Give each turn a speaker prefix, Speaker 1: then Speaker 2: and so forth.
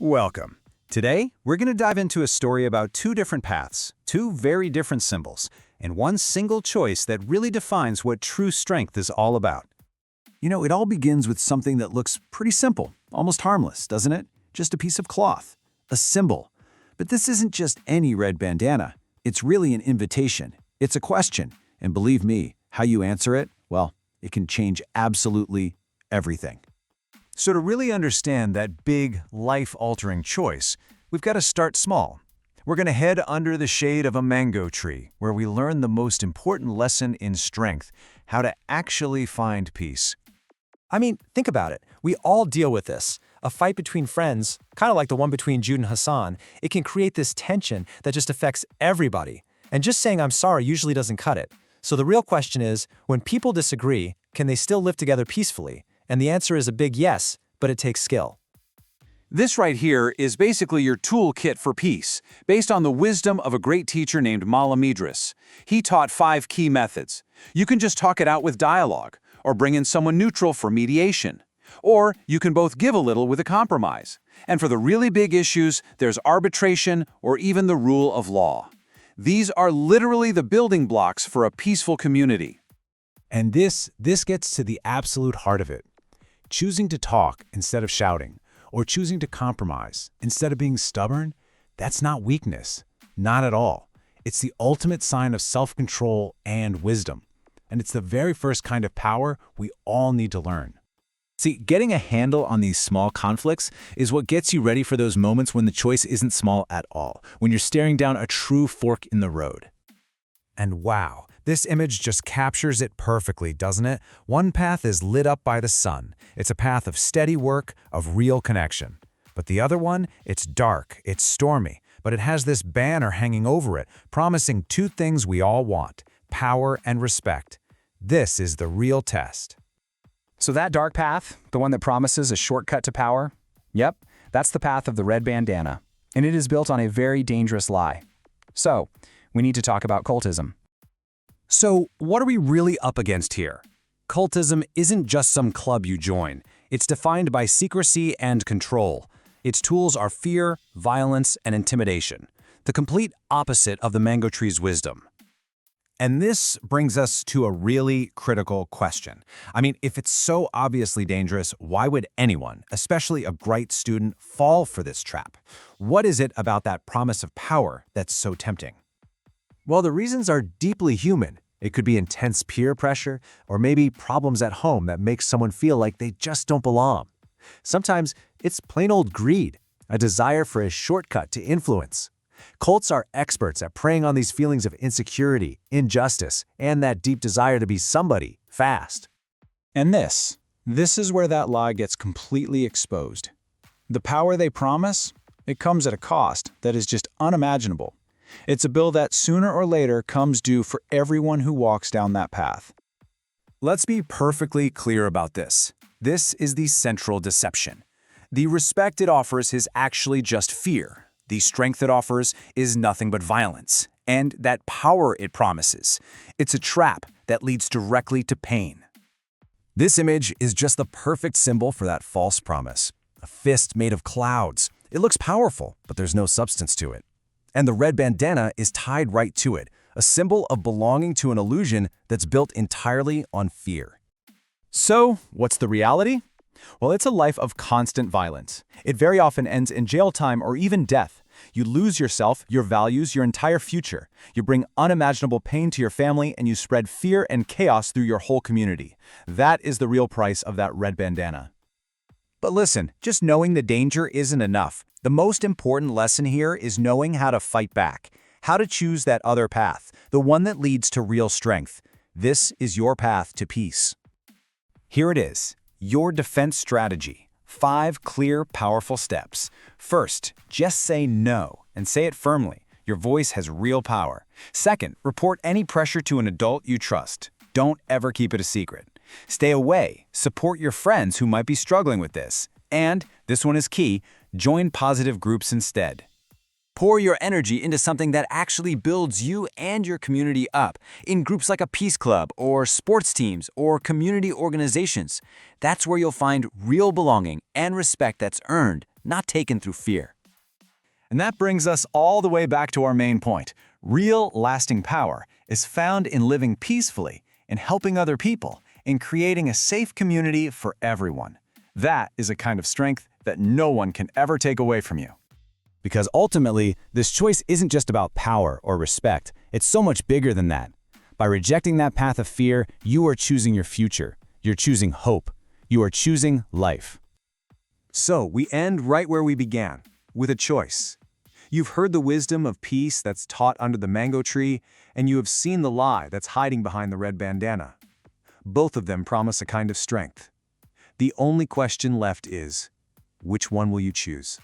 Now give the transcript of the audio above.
Speaker 1: Welcome. Today, we're going to dive into a story about two different paths, two very different symbols, and one single choice that really defines what true strength is all about. It all begins with something that looks pretty simple, almost harmless, doesn't it? Just a piece of cloth, a symbol. But this isn't just any red bandana. It's really an invitation. It's a question. And believe me, how you answer it, well, it can change absolutely everything. So to really understand that big, life-altering choice, we've got to start small. We're going to head under the shade of a mango tree, where we learn the most important lesson in strength, how to actually find peace.
Speaker 2: Think about it. We all deal with this. A fight between friends, kind of like the one between Jude and Hassan, it can create this tension that just affects everybody. And just saying I'm sorry usually doesn't cut it. So the real question is, when people disagree, can they still live together peacefully? And the answer is a big yes, but it takes skill.
Speaker 1: This right here is basically your toolkit for peace, based on the wisdom of a great teacher named Mala Midras. He taught 5 key methods. You can just talk it out with dialogue, or bring in someone neutral for mediation. Or you can both give a little with a compromise. And for the really big issues, there's arbitration or even the rule of law. These are literally the building blocks for a peaceful community.
Speaker 3: And this gets to the absolute heart of it. Choosing to talk instead of shouting, or choosing to compromise instead of being stubborn, that's not weakness. Not at all. It's the ultimate sign of self-control and wisdom. And it's the very first kind of power we all need to learn. See, getting a handle on these small conflicts is what gets you ready for those moments when the choice isn't small at all, when you're staring down a true fork in the road.
Speaker 2: And wow, this image just captures it perfectly, doesn't it? One path is lit up by the sun. It's a path of steady work, of real connection. But the other one, it's dark, it's stormy, but it has this banner hanging over it, promising 2 things we all want: power and respect. This is the real test.
Speaker 4: So that dark path, the one that promises a shortcut to power, yep, that's the path of the red bandana. And it is built on a very dangerous lie. So, we need to talk about cultism.
Speaker 2: So, what are we really up against here? Cultism isn't just some club you join. It's defined by secrecy and control. Its tools are fear, violence, and intimidation. The complete opposite of the mango tree's wisdom.
Speaker 3: And this brings us to a really critical question. If it's so obviously dangerous, why would anyone, especially a bright student, fall for this trap? What is it about that promise of power that's so tempting? Well, the reasons are deeply human. It could be intense peer pressure, or maybe problems at home that make someone feel like they just don't belong. Sometimes it's plain old greed, a desire for a shortcut to influence. Cults are experts at preying on these feelings of insecurity, injustice, and that deep desire to be somebody fast.
Speaker 1: And this is where that lie gets completely exposed. The power they promise, it comes at a cost that is just unimaginable. It's a bill that sooner or later comes due for everyone who walks down that path.
Speaker 3: Let's be perfectly clear about this. This is the central deception. The respect it offers is actually just fear. The strength it offers is nothing but violence. And that power it promises, it's a trap that leads directly to pain. This image is just the perfect symbol for that false promise. A fist made of clouds. It looks powerful, but there's no substance to it. And the red bandana is tied right to it, a symbol of belonging to an illusion that's built entirely on fear.
Speaker 1: So, what's the reality? Well, it's a life of constant violence. It very often ends in jail time or even death. You lose yourself, your values, your entire future. You bring unimaginable pain to your family, and you spread fear and chaos through your whole community. That is the real price of that red bandana.
Speaker 3: But listen, just knowing the danger isn't enough. The most important lesson here is knowing how to fight back, how to choose that other path, the one that leads to real strength. This is your path to peace. Here it is, your defense strategy. 5 clear, powerful steps. First, just say no, and say it firmly. Your voice has real power. Second, report any pressure to an adult you trust. Don't ever keep it a secret. Stay away. Support your friends who might be struggling with this. And, this one is key, join positive groups instead. Pour your energy into something that actually builds you and your community up, in groups like a peace club or sports teams or community organizations. That's where you'll find real belonging and respect that's earned, not taken through fear.
Speaker 2: And that brings us all the way back to our main point. Real, lasting power is found in living peacefully, in helping other people, in creating a safe community for everyone. That is a kind of strength that no one can ever take away from you.
Speaker 5: Because ultimately, this choice isn't just about power or respect. It's so much bigger than that. By rejecting that path of fear, you are choosing your future. You're choosing hope. You are choosing life.
Speaker 1: So, we end right where we began, with a choice. You've heard the wisdom of peace that's taught under the mango tree, and you have seen the lie that's hiding behind the red bandana. Both of them promise a kind of strength. The only question left is, which one will you choose?